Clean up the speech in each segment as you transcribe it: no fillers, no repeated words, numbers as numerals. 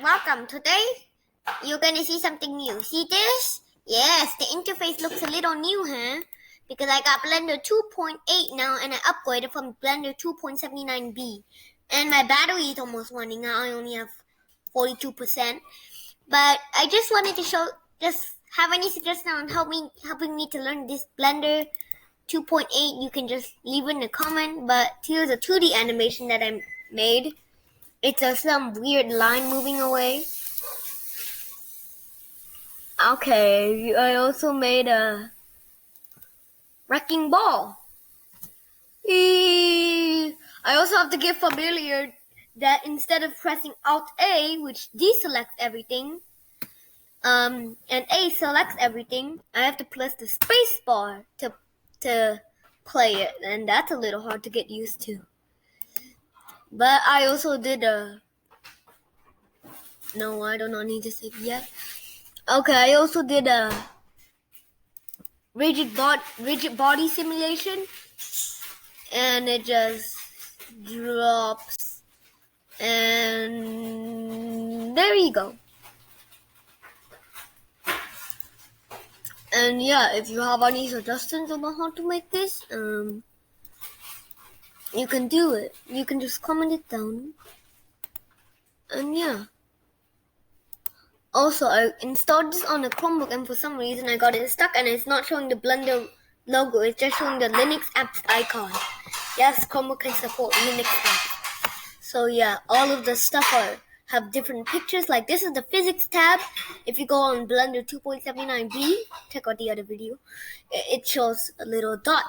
welcome. Today, you're gonna see something new. See this? Yes, the interface looks a little new, huh? Because I got Blender 2.8 now and I upgraded from Blender 2.79b. And my battery is almost running out. I only have 42%. But I just wanted to have any suggestions on helping me to learn this Blender 2.8, you can just leave it in a comment. But here's a 2D animation that I made. It's some weird line moving away. Okay, I also made a wrecking ball. I also have to get familiar that instead of pressing Alt A, which deselects everything, and A selects everything, I have to press the space bar to play it, and that's a little hard to get used to. But I also did no, I do not need to save yet. Okay, I also did a rigid body simulation, and it just drops, and there you go. And yeah, if you have any suggestions about how to make this, you can do it. You can just comment it down. And yeah. Also, I installed this on a Chromebook, and for some reason I got it stuck, and it's not showing the Blender logo. It's just showing the Linux apps icon. Yes, Chromebook can support Linux apps. So yeah, all of the stuff have different pictures. Like this is the physics tab. If you go on Blender 2.79b, check out the other video. It shows a little dot,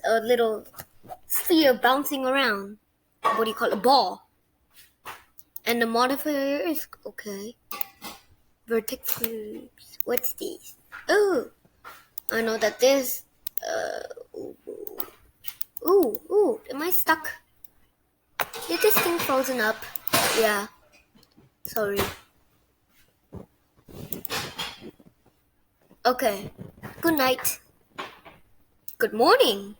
a little sphere bouncing around. What do you call it? A ball. And the modifier is okay. Vertex groups. What's this? Oh, I know that this. Ooh, am I stuck? Is this thing frozen up? Yeah. Sorry. Okay. Good night. Good morning.